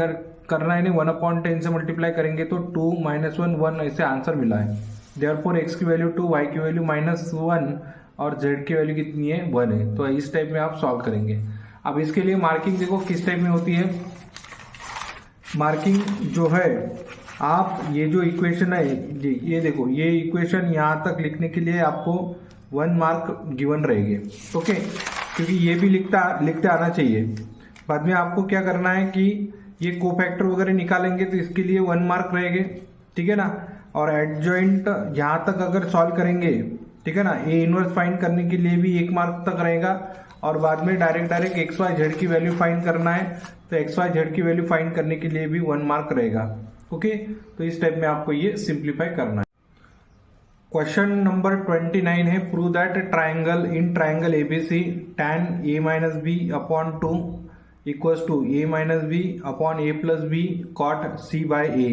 करना है, 1/10 से मल्टीप्लाई करेंगे तो 2 - 1 1 ऐसे आंसर मिला है। देयरफॉर x की वैल्यू 2, y की वैल्यू -1 और z की वैल्यू कितनी है, 1 है। तो इस टाइप में आप सॉल्व करेंगे। अब इसके लिए मार्किंग देखो किस टाइप में होती है। मार्किंग जो है, आप ये जो इक्वेशन है ये देखो, ये इक्वेशन यहाँ तक लिखने के लिए आपको 1 मार्क गिवन रहेंगे, ओके, क्योंकि ये भी लिखते आना चाहिए। बाद में आपको क्या करना है कि ये कोफैक्टर वगैरह निकालेंगे तो इसके लिए 1 मार्क रहेंगे, ठीक है ना। और एडजॉइंट यहाँ तक अगर सॉल्व करेंगे, ठीक है ना, ए इनवर्स फाइंड करने के लिए भी 1 मार्क तक रहेगा। और बाद में डायरेक्ट एक्स वाई जेड की वैल्यू फाइंड करना है, तो एक्स वाई जेड की वैल्यू फाइंड करने के लिए भी 1 मार्क रहेगा, ओके। तो इस टाइप में आपको ये सिंप्लीफाई करना है। क्वेश्चन नंबर 29 है, prove that triangle in triangle ABC tan a-b/2 equals to a-b/a+b cot c/a।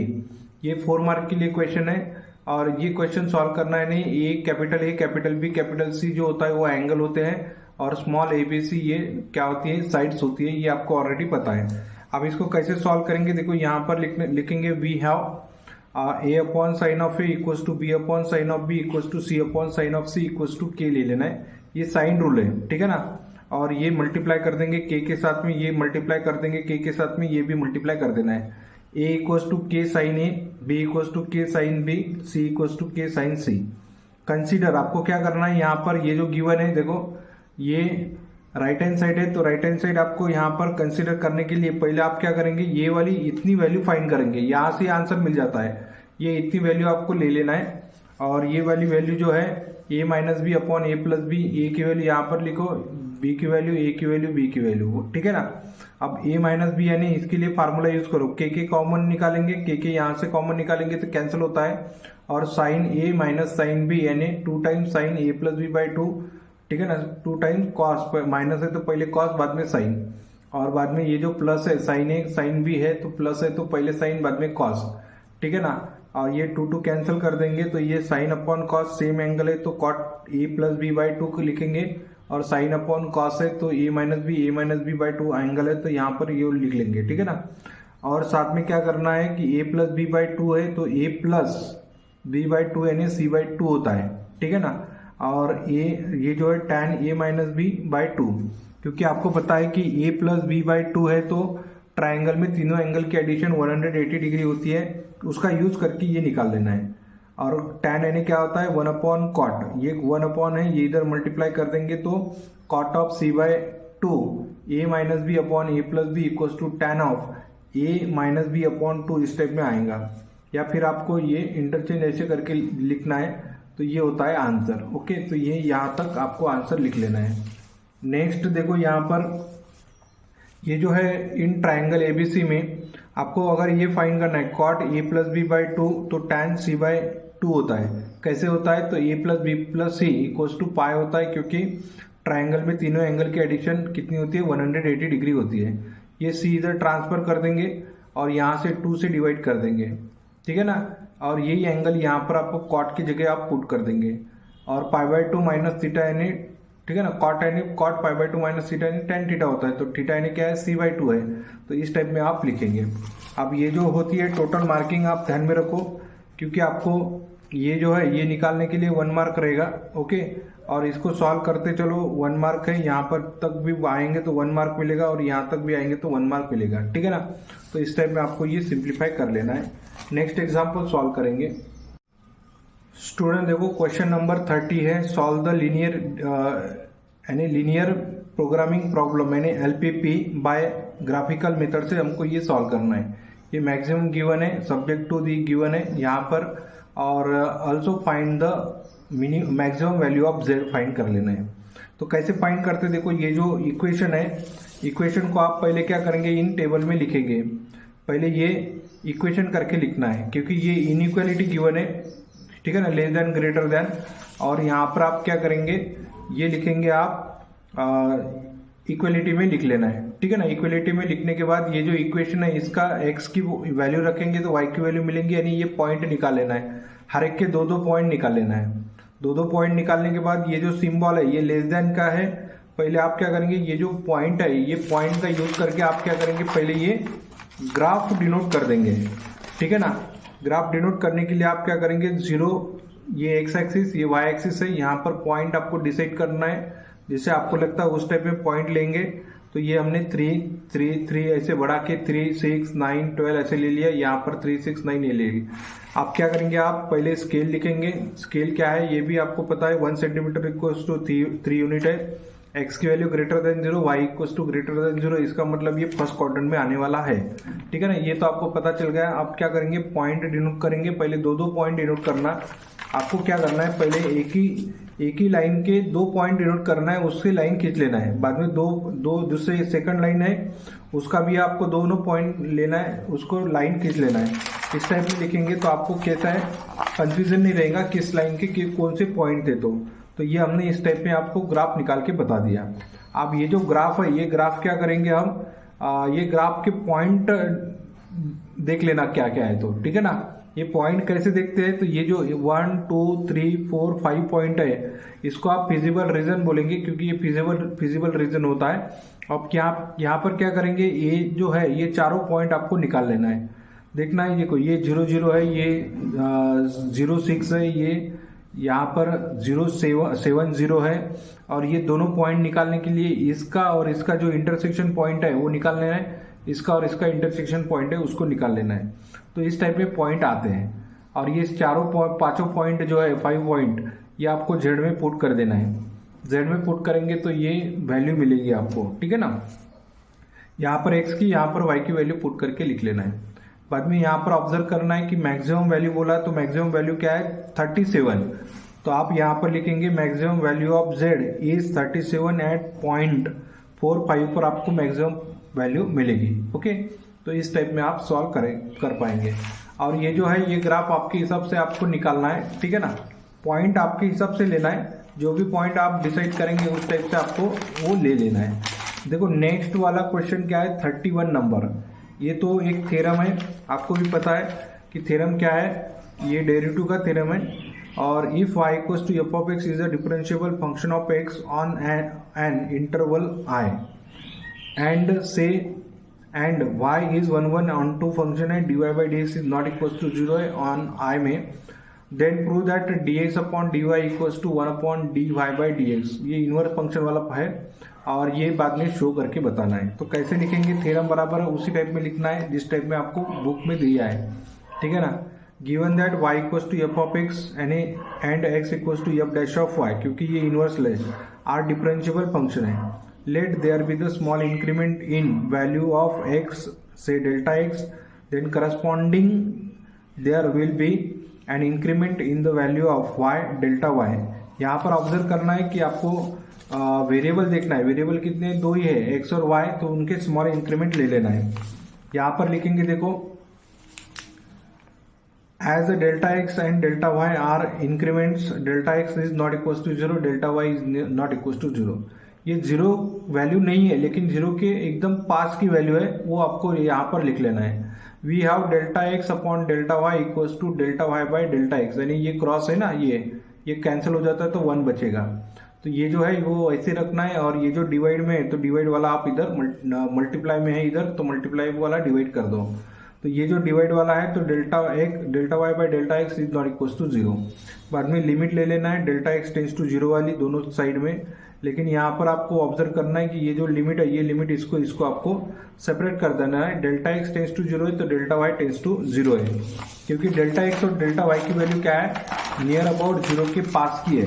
ये 4 मार्क के लिए क्वेश्चन है और ये क्वेश्चन सॉल्व करना है। नहीं, ए कैपिटल बी कैपिटल सी जो होता है वो एंगल होते हैं और स्मॉल एबीसी ये क्या होती है, साइड्स होती है, ये आपको ऑलरेडी पता है। अब इसको कैसे सॉल्व करेंगे, देखो यहाँ पर लिखेंगे we have a/sin of a equals to b/sin of b equals to c/sin of c equals to k ले लेना है। ये साइन रूल है, ठीक है ना। और ये मल्टीप्लाई कर देंगे k के साथ में, ये मल्टीप्लाई कर देंगे k के साथ में, ये भी मल्टीप्लाई कर देना है। a equals to k sin a, b equals to k sin b, c equals to k sin c। Consider आपको क्या करना है, यहाँ पर ये जो गिवन है देखो, ये राइट हैंड साइड है, तो राइट हैंड साइड आपको यहाँ पर कंसीडर करने के लिए पहले आप क्या करेंगे, ये वाली इतनी वैल्यू फाइंड करेंगे, यहाँ से आंसर मिल जाता है। ये इतनी वैल्यू आपको ले लेना है और ये वाली वैल्यू जो है a-b/a+b, a की वैल्यू यहाँ पर लिखो, b की वैल्यू, a की वैल्यू, b की वैल्यू, ठीक है ना। अब a-b यानी इसके लिए फार्मूला यूज करो, k कॉमन निकालेंगे, k यहाँ से कॉमन निकालेंगे तो कैंसिल होता है। और साइन a माइनस साइन b यानी 2 टाइम्स साइन a+b/2, ठीक है ना, 2 टाइम्स कॉस, माइनस है तो पहले कॉस बाद में साइन, और बाद में ये जो प्लस है साइन a साइन b है तो प्लस है तो पहले साइन बाद में कॉस, ठीक है ना। और ये 2 कैंसिल कर देंगे तो ये sine upon cos same angle है तो कॉट a+b/2 को लिखेंगे, और साइन अपॉन कॉस है तो a-b/2 एंगल है तो यहाँ पर ये लिख लेंगे, ठीक है ना। और साथ में क्या करना है कि a+b/2 है तो a+b/2 यानी c/2 होता है, ठीक है ना। और ये जो है tan a-b/2, क्योंकि आपको पता है कि a+b/2 है तो ट्राइंगल में तीनों एंगल की एडिशन 180 डिग्री होती है, उसका यूज करके ये निकाल लेना है। और tan यानी क्या होता है, 1/cot, ये 1 है, ये इधर मल्टीप्लाई कर देंगे तो cot of c/2 a-b/a+b equals to tan of a-b/2 इस टाइप में आएगा। या फिर आपको ये इंटरचेंज ऐसे करके लिखना है तो ये होता है आंसर, ओके। तो ये यहाँ तक आपको आंसर लिख लेना है। नेक्स्ट देखो यहाँ पर ये जो है इन ट्राइंगल एबीसी में आपको अगर ये फाइंड करना है cot a+b/2 तो tan c/2 होता है। कैसे होता है, तो a+b+c इक्वल्स टू पाई होता है, क्योंकि ट्राइंगल में तीनों एंगल की एडिशन कितनी होती है, 180 डिग्री होती है। ये c इधर ट्रांसफर कर देंगे और यहाँ से 2 से डिवाइड कर देंगे, ठीक है ना। और यही एंगल यहाँ पर आपको cot की जगह आप पुट कर देंगे, और π/2 माइनस थीटा यानी ठीक है ना। Cot pi by 2 minus theta यानी टेन थीटा होता है, तो थीटा यानी क्या है c/2 है, तो इस टाइप में आप लिखेंगे। अब ये जो होती है टोटल मार्किंग आप ध्यान में रखो, क्योंकि आपको ये जो है ये निकालने के लिए 1 मार्क रहेगा, ओके। और इसको सॉल्व करते चलो, 1 मार्क है, यहाँ पर तक भी आएंगे तो 1 मार्क मिलेगा, और यहाँ तक भी आएंगे तो 1 मार्क मिलेगा, ठीक है ना। तो इस टाइप में आपको ये सिंप्लीफाई कर लेना है। नेक्स्ट एग्जाम्पल सॉल्व करेंगे। स्टूडेंट देखो क्वेश्चन नंबर 30 है, solve the linear programming problem यानी LPP बाय ग्राफिकल मेथड से हमको ये सॉल्व करना है। ये मैक्सिमम गिवन है, सब्जेक्ट टू दी गिवन है यहाँ पर, और also find the maximum value of z find कर लेना है। तो कैसे फाइंड करते, देखो ये जो इक्वेशन है, इक्वेशन को आप पहले क्या करेंगे, इन टेबल में लिखेंगे। पहले ये इक्वेशन करके लिखना है, क्योंकि ये इनइक्वालिटी गिवन है, ठीक है ना, लेस देन ग्रेटर देन। और यहाँ पर आप क्या करेंगे, ये लिखेंगे आप इक्वलिटी में लिख लेना है, ठीक है ना। इक्वलिटी में लिखने के बाद ये जो इक्वेशन है इसका x की वैल्यू रखेंगे तो y की वैल्यू मिलेंगी, यानी ये पॉइंट निकाल लेना है। हर एक के 2-2 पॉइंट निकाल लेना है। 2-2 पॉइंट निकालने के बाद ये जो सिंबल है ये लेस देन का है। पहले आप क्या करेंगे, ये जो पॉइंट है ये पॉइंट का यूज करके आप क्या करेंगे, पहले ये ग्राफ डिनोट कर देंगे, ठीक है ना। ग्राफ डिनोट करने के लिए आप क्या करेंगे, 0 ये x एक्सिस ये y एक्सिस है, यहाँ पर पॉइंट आपको डिसाइड करना है, जिससे आपको लगता है उस टाइप में पॉइंट लेंगे। तो ये हमने 3 ऐसे बढ़ा के 3, 6, 9, 12 ऐसे ले लिया, यहाँ पर 3, 6, 9 ये ले लिया। आप क्या करेंगे, आप पहले स्केल लिखेंगे। स्केल क्या है ये भी आपको पता है, 1 सेंटीमीटर इक्वल्स टू 3 यूनिट है। x की value greater than 0, y equals to greater than 0, इसका मतलब ये फर्स्ट क्वाड्रेंट में आने वाला है, ठीक है ना। ये तो आपको पता चल गया। आप क्या करेंगे, पॉइंट डिनोट करेंगे। पहले 2-2 पॉइंट डिनोट करना। आपको क्या करना है, पहले एक ही लाइन के 2 पॉइंट डिनोट करना है, उससे लाइन खींच लेना है। बाद में दो दूसरे सेकंड लाइन है उसका भी आपको दोनों पॉइंट लेना है, उसको लाइन खींच लेना है। इस टाइप में लिखेंगे तो आपको कैसा है, कंफ्यूजन नहीं रहेगा किस लाइन के कौन से पॉइंट थे। तो ये हमने इस टाइप में आपको ग्राफ निकाल के बता दिया। अब ये जो ग्राफ है, ये ग्राफ क्या करेंगे हम, ये ग्राफ के पॉइंट देख लेना क्या क्या है, तो ठीक है ना। ये पॉइंट कैसे देखते हैं, तो ये जो 1, 2, 3, 4, 5 पॉइंट है, इसको आप फिजिबल रीजन बोलेंगे, क्योंकि ये फिजिबल रीजन होता है। अब यहाँ पर क्या करेंगे, ये जो है ये चारों पॉइंट आपको निकाल लेना है। देखना है, देखो ये 0, 0 है, ये 0, 6 है, ये यहाँ पर 0, 7, 0 है। और ये दोनों पॉइंट निकालने के लिए इसका और इसका जो इंटरसेक्शन पॉइंट है वो निकाल लेना है, इसका और इसका इंटरसेक्शन पॉइंट है उसको निकाल लेना है। तो इस टाइप में पॉइंट आते हैं। और ये पांचों पॉइंट जो है 5 पॉइंट, ये आपको जेड में पुट कर देना है। जेड में पुट करेंगे तो ये वैल्यू मिलेगी आपको, ठीक है ना। यहाँ पर x की, यहाँ पर y की वैल्यू पुट करके लिख लेना है। बाद में यहाँ पर ऑब्जर्व करना है कि मैक्सिमम वैल्यू बोला, तो मैक्सिमम वैल्यू क्या है, 37। तो आप यहाँ पर लिखेंगे maximum value of z is 37 at point 45 पर आपको मैक्सिमम वैल्यू मिलेगी, ओके। तो इस टाइप में आप सॉल्व कर पाएंगे। और ये जो है ये ग्राफ आपके हिसाब से आपको निकालना है, ठीक है ना। पॉइंट आपके हिसाब से लेना है, जो भी पॉइंट आप डिसाइड करेंगे उस टाइप से आपको वो ले लेना है। देखो नेक्स्ट वाला क्वेश्चन क्या है, 31 नंबर। ये तो एक थ्योरम है, आपको भी पता है कि थ्योरम क्या है, ये डेरिवेटिव का थ्योरम है। और if y equals to f of x is a differentiable function of x on an interval i and y is 1 on 2 function है, dy by dx is not equals to 0 है on i में, then prove that dx upon dy equals to 1 upon dy by dx। ये inverse function वाला है और ये बाद में शो करके बताना है। तो कैसे लिखेंगे, थ्योरम बराबर है उसी टाइप में लिखना है जिस टाइप में आपको बुक में दिया है, ठीक है ना। Given that y equals to f of x and x equals to f dash of y, क्योंकि ये inverse less are differentiable function है। Let there be the small increment in value of x से delta x, then corresponding there will be an increment in the value of y delta y। यहाँ पर observe करना है कि आपको variable देखना है, वेरिएबल कितने, 2 ही है, x और y, तो उनके स्मॉल इंक्रीमेंट ले लेना है। यहाँ पर लिखेंगे देखो, as the delta x and delta y are increments, delta x is not equals to 0, delta y is not equals to 0। ये 0 वैल्यू नहीं है, लेकिन 0 के एकदम पास की वैल्यू है, वो आपको यहाँ पर लिख लेना है। We have delta x upon delta y equals to delta y by delta x, यानी ये क्रॉस है ना, ये कैंसिल हो जाता है तो 1 बचेगा। तो ये जो है वो ऐसे रखना है, और ये जो डिवाइड में है तो डिवाइड वाला आप इधर मल्टीप्लाई में है इधर, तो मल्टीप्लाई वाला डिवाइड कर दो। तो ये जो डिवाइड वाला है तो delta y by delta x is not equal to 0। बाद में लिमिट ले लेना है डेल्टा एक्स टेंस टू 0 वाली दोनों साइड में, लेकिन यहाँ पर आपको ऑब्जर्व करना है कि ये जो लिमिट है ये लिमिट इसको आपको सेपरेट कर देना है। डेल्टा एक्स टेंस टू 0 है तो डेल्टा वाई टेंस टू 0 है, क्योंकि डेल्टा एक्स और डेल्टा वाई की वैल्यू क्या है, नियर अबाउट 0 के पास की है।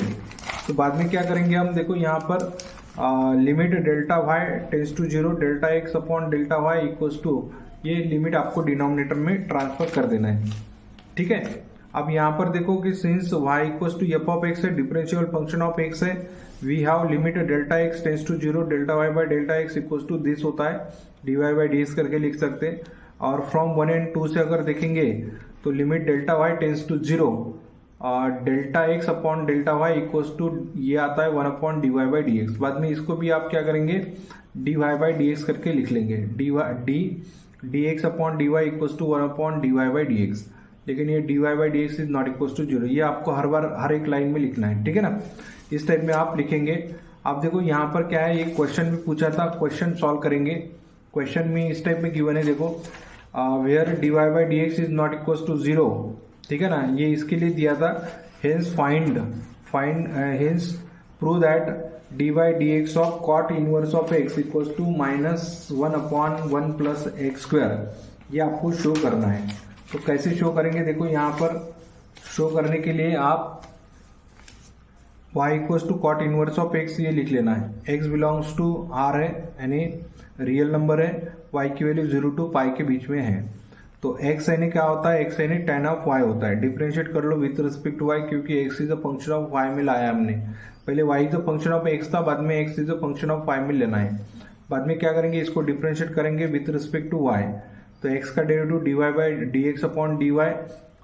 तो बाद में क्या करेंगे हम, देखो यहाँ पर limit delta y tends to 0 delta x upon delta y equals to, ये लिमिट आपको डिनोमिनेटर में ट्रांसफर कर देना है, ठीक है। अब यहाँ पर देखो कि since y equals to f of x है, डिफरेंशियल फंक्शन ऑफ x है, we have limit delta x tends to 0 delta y by delta x equals to this होता है, d Y by D x करके लिख सकते हैं। और from 1 and 2 से अगर देखेंगे तो limit delta y tends to 0 delta x upon delta y equals to ये आता है 1 upon D Y by D x. बाद में इसको भी आप क्या करेंगे, d Y by D x करके लिख लेंगे, d x upon D y equals to 1 upon D Y by D x. लेकिन ये d Y by D x is not equals to 0, ये आपको हर बार हर एक लाइन में लिखना है, ठीक है ना। इस टाइप में आप लिखेंगे। आप देखो यहाँ पर क्या है, एक क्वेश्चन भी पूछा था, क्वेश्चन सॉल्व करेंगे। क्वेश्चन में इस टाइप में गिवन है, देखो where d Y by D x is not equals to 0, ठीक है ना, ये इसके लिए दिया था। Hence hence prove that d by D x of cot inverse of x equals to -1 upon 1 plus x square, ये आपको शो करना है। तो कैसे शो करेंगे, देखो यहाँ पर शो करने के लिए आप y equals to cot inverse of x ये लिख लेना है। x बिलोंग्स टू r है, यानी रियल नंबर है, y की वैल्यू 0 टू पाई के बीच में है। तो x यानी क्या होता है, x यानी tan ऑफ y होता है। डिफरेंशिएट कर लो विथ रिस्पेक्ट टू y, क्योंकि x is a function of y में लाया हमने। पहले y is a function of x था, बाद में x is a function of y में लेना है। बाद में क्या करेंगे, इसको डिफरेंशिएट करेंगे विथ रिस्पेक्ट टू y। तो x का derivative d Y by D x upon D y,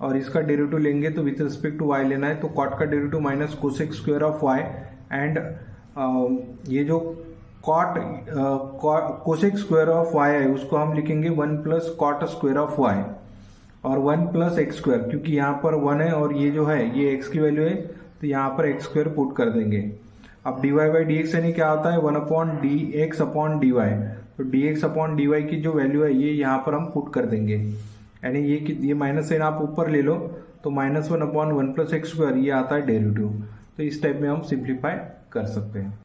और इसका डेरिवेटिव लेंगे तो विथ रिस्पेक्ट टू y लेना है। तो कॉट का derivative minus cosec square of y, and ये जो कोसेक स्क्वायर ऑफ y है उसको हम लिखेंगे 1 plus cot square of y, और 1 प्लस एक्स स्क्वायर, क्योंकि यहाँ पर 1 है और ये जो है ये x की वैल्यू है, तो यहाँ पर एक्स स्क्वायर पुट कर देंगे। अब D Y by D X यानी क्या होता है, 1 upon D x upon D Y. तो D x upon D Y की जो वैल्यू है ये यहाँ पर हम पुट कर देंगे, यानी ये माइनस साइन आप ऊपर ले लो, तो -1 अपॉन 1 प्लस एक्स स्क्वायर ये आता है डेरिवेटिव। तो इस टाइप में हम सिंप्लीफाई कर सकते हैं।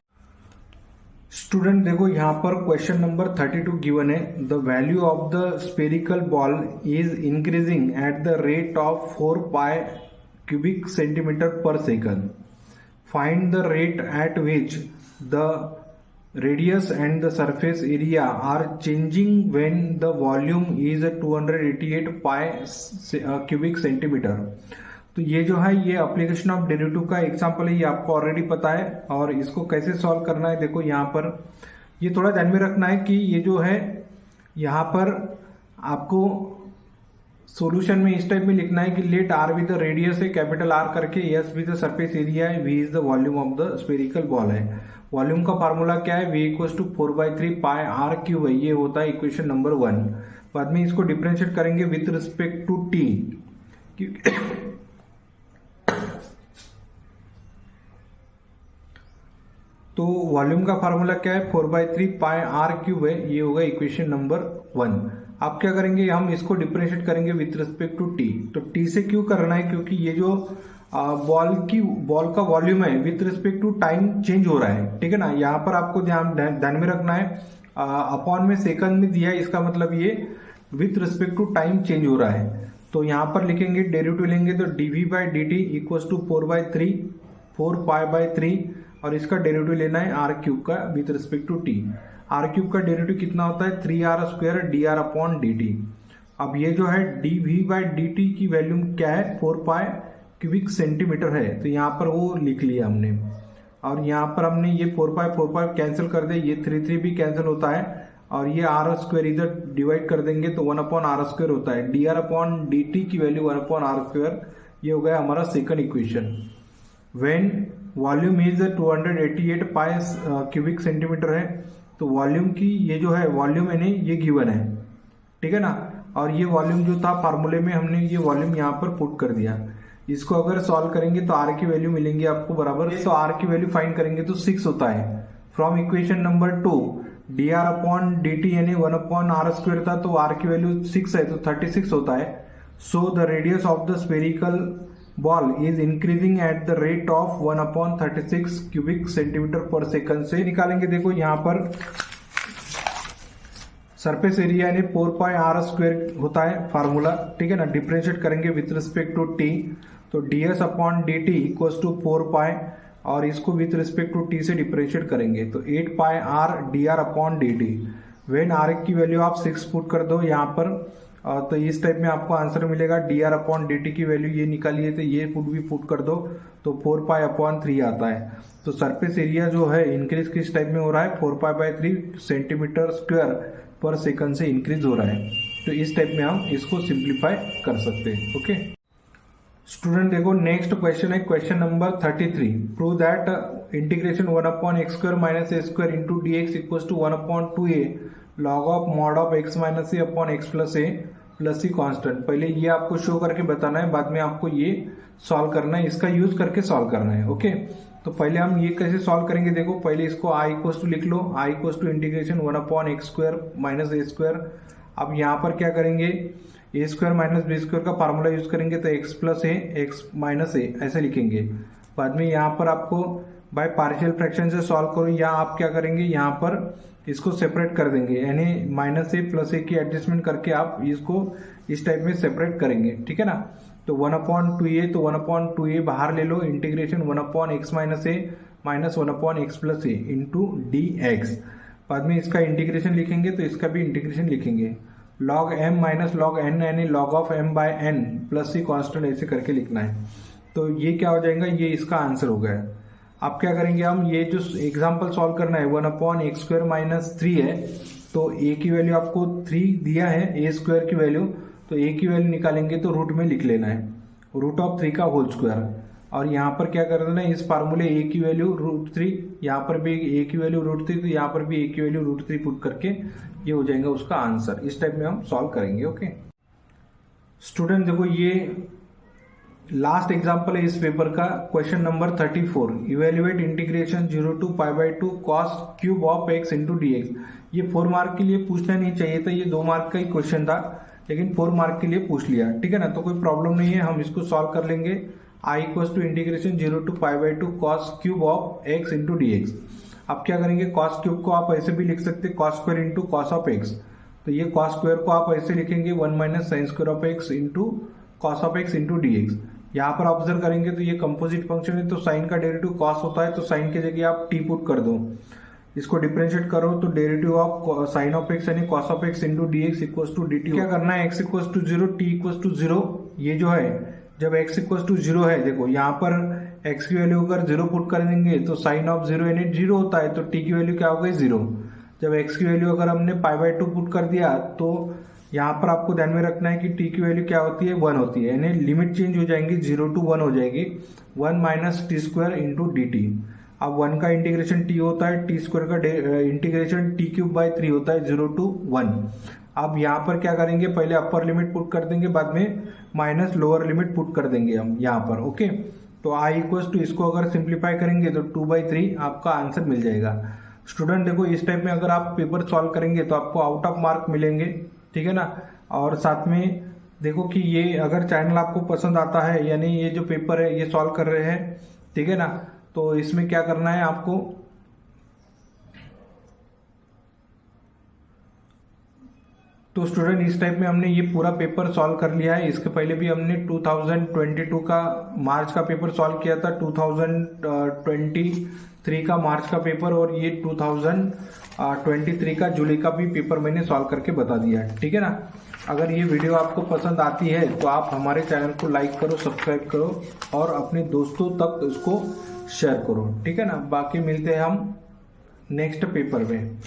स्टूडेंट देखो यहाँ पर क्वेश्चन नंबर 32 गिवन है, the value of the spherical ball is increasing at the rate of 4 pi cubic centimetre per second. Find the rate at which the radius and the surface area are changing when the volume is 288 pi cubic centimeter। तो ये जो है ये application of derivative का example है, ये आपको already पता है। और इसको कैसे सॉल्व करना है, देखो यहाँ पर ये थोड़ा ध्यान में रखना है कि ये जो है यहाँ पर आपको सॉल्यूशन में इस टाइप में लिखना है कि let R with the radius है कैपिटल आर करके, S with the surface area है, V is the volume of the spherical ball है। वॉल्यूम का फार्मूला क्या है, v equals to 4/3 pi R cube है, ये होता है इक्वेशन नंबर 1। बाद में इसको डिफरेंशिएट करेंगे विथ रिस्पेक्ट टू t, तो वॉल्यूम का फार्मूला क्या है, 4/3 पाई आर क्यूब है, ये होगा इक्वेशन नंबर 1। आप क्या करेंगे, हम इसको डिफरेंशिएट करेंगे विथ रिस्पेक्ट टू t। तो t से क्यों करना है, क्योंकि ये जो बॉल का वॉल्यूम है with respect to time change हो रहा है, ठीक है ना। यहाँ पर आपको ध्यान में रखना है, अपॉन में सेकंड में दिया है, इसका मतलब ये with respect to time change हो रहा है। तो यहाँ पर लिखेंगे डेरिवेटिव लेंगे तो dv by d T equals to 4 pi by 3, और इसका डेरिवेटिव लेना है आर क्यूब का with respect to t. R cube का डेरिवेटिव कितना होता है, 3r square d are upon D t. अब ये जो है dv बाई डी टी की वैल्यू क्या है, 4 पाई क्यूबिक सेंटीमीटर है, तो यहाँ पर वो लिख लिया हमने। और यहाँ पर हमने ये 4 पाई कैंसिल कर दे, ये 3 भी कैंसिल होता है, और ये आर स्क्वायर इधर डिवाइड कर देंगे तो 1 अपॉन आर स्क्वायर होता है। D R upon D t की वैल्यू 1 अपॉन आर स्क्वायर, ये हो गया हमारा second equation. When volume is 288 pi cubic centimetre है, तो वॉल्यूम की ये जो है वॉल्यूम यानी ये गिवन है, ठीक है ना। और ये वॉल्यूम जो था फार्मूले में हमने ये वॉल्यूम यहाँ पर पुट कर दिया। इसको अगर सॉल्व करेंगे तो आर की वैल्यू मिलेंगी आपको बराबर, तो आर की वैल्यू फाइंड करेंगे तो 6 होता है। From equation number 2 dr upon dt यानी 1 अपॉन आर स्क्वायर था, तो आर की वैल्यू 6 है तो 36 होता है। So the radius of the spherical ball is increasing at the rate of 1 upon 36 cubic centimetre per second से निकालेंगे। देखो यहाँ पर सरफेस एरिया यानी 4 पाई आर स्क्वायर होता है फार्मूला, ठीक है ना। डिफरेंशिएट करेंगे विथ रिस्पेक्ट टू टी, तो ds upon D T equals to 4 pi, और इसको विथ रिस्पेक्ट टू टी से डिफरेंशिएट करेंगे तो 8 pi R D are upon D T. When R की वैल्यू आप 6 पुट कर दो यहाँ पर, तो इस टाइप में आपको आंसर मिलेगा। D R upon D t की वैल्यू ये निकालिए तो ये भी पुट कर दो तो 4 पाई अपॉन 3 आता है। तो सरफेस एरिया जो है इंक्रीज किस टाइप में हो रहा है, 4 पाई बाई 3 सेंटीमीटर स्क्वायर पर सेकंड से इंक्रीज हो रहा है। तो इस टाइप में हम इसको सिंप्लीफाई कर सकते हैं। ओके स्टूडेंट, देखो नेक्स्ट क्वेश्चन है question number 33। Prove that integration 1 upon x square minus a square into D x equals to 1 upon 2a log of mod of x minus a upon x plus a plus c constant. पहले ये आपको show करके बताना है, बाद में आपको ये सॉल्व करना है, इसका यूज करके सॉल्व करना है। ओके तो पहले हम ये कैसे सॉल्व करेंगे, देखो पहले इसको i इक्वल्स टू लिख लो, i equals to integration 1 upon x square minus a square. अब यहाँ पर क्या करेंगे, a square minus b square का फार्मूला यूज करेंगे तो x plus a x minus a ऐसे लिखेंगे। बाद में यहाँ पर आपको बाय पार्शियल फ्रैक्शन से सॉल्व करो, या आप क्या करेंगे यहाँ पर इसको सेपरेट कर देंगे, यानी माइनस ए प्लस ए की एडजस्टमेंट करके आप इसको इस टाइप में सेपरेट करेंगे, ठीक है ना। तो 1 अपॉन 2a, तो 1 अपॉन 2a बाहर ले लो, इंटीग्रेशन 1 अपॉन एक्स माइनस ए माइनस 1 अपॉन एक्स प्लस ए इंटू डी एक्स। बाद में इसका इंटीग्रेशन लिखेंगे तो इसका भी इंटीग्रेशन लिखेंगे। Log m minus log n यानी log of m by n plus c constant ऐसे करके लिखना है। तो ये क्या हो जाएगा, ये इसका आंसर हो गया। अब क्या करेंगे हम, ये जो एग्जाम्पल सॉल्व करना है 1 अपॉन एक्स स्क्वायर माइनस 3 है, तो a की वैल्यू आपको 3 दिया है, a स्क्वायर की वैल्यू, तो a की वैल्यू निकालेंगे तो रूट में लिख लेना है, रूट ऑफ 3 का होल स्क्वायर। और यहाँ पर क्या कर देना है, इस फार्मूले a की वैल्यू √3, यहाँ पर भी a की वैल्यू √3, तो यहाँ पर भी a की वैल्यू √3 पुट करके ये हो जाएगा उसका आंसर। इस टाइप में हम सॉल्व करेंगे। ओके स्टूडेंट, देखो ये लास्ट एग्जांपल है इस पेपर का, question number 34। Evaluate integration 0 to pi by 2 cos cube of x into D x. ये 4 मार्क के लिए पूछना नहीं चाहिए था, ये 2 मार्क का ही क्वेश्चन था, लेकिन 4 मार्क के लिए पूछ लिया, ठीक है ना। तो कोई प्रॉब्लम नहीं है, हम इसको सॉल्व कर लेंगे। i equals to integration 0 to pi by 2 cos cube of x into D x. अब क्या करेंगे, कॉस क्यूब को आप ऐसे भी लिख सकते हैं, cos square into cos of x. तो ये कॉस स्क्वायर को आप ऐसे लिखेंगे 1 minus sine square of x into cos of x into D x. यहाँ पर ऑब्जर्व करेंगे तो ये कंपोजिट फंक्शन है, तो साइन का डेरिवेटिव कॉस होता है, तो साइन की जगह आप टी पुट कर दो, इसको डिफरेंशिएट करो तो derivative of sine of X यानी cos of x into D x equals to D T. क्या करना है, X equals to 0 T equals to 0। ये जो है जब x इक्वल्स टू 0 है, देखो यहाँ पर x की वैल्यू अगर 0 पुट कर देंगे तो साइन ऑफ 0 यानी 0 होता है, तो t की वैल्यू क्या हो गई 0। जब x की वैल्यू अगर हमने पाई बाई 2 पुट कर दिया तो यहाँ पर आपको ध्यान में रखना है कि t की वैल्यू क्या होती है, 1 होती है, यानी लिमिट चेंज हो जाएंगी, 0 टू 1 हो जाएगी, 1 minus T square into D t. अब 1 का इंटीग्रेशन t होता है, टी स्क्वायर का इंटीग्रेशन टी क्यूब बाई 3 होता है, 0 टू 1। अब यहाँ पर क्या करेंगे, पहले अपर लिमिट पुट कर देंगे, बाद में माइनस लोअर लिमिट पुट कर देंगे हम यहाँ पर। ओके तो i इक्वल्स टू इसको अगर सिंप्लीफाई करेंगे तो 2/3 आपका आंसर मिल जाएगा। स्टूडेंट देखो इस टाइप में अगर आप पेपर सॉल्व करेंगे तो आपको आउट ऑफ मार्क मिलेंगे, ठीक है ना। और साथ में देखो कि ये अगर चैनल आपको पसंद आता है, यानी ये जो पेपर है ये सॉल्व कर रहे हैं, ठीक है ना, तो इसमें क्या करना है आपको, तो स्टूडेंट इस टाइप में हमने ये पूरा पेपर सॉल्व कर लिया है। इसके पहले भी हमने 2022 का मार्च का पेपर सॉल्व किया था, 2023 का मार्च का पेपर, और ये 2023 का जुलाई का भी पेपर मैंने सॉल्व करके बता दिया है, ठीक है ना। अगर ये वीडियो आपको पसंद आती है तो आप हमारे चैनल को लाइक करो, सब्सक्राइब करो और अपने दोस्तों तक इसको शेयर करो, ठीक है ना। बाकी मिलते हैं हम नेक्स्ट पेपर में।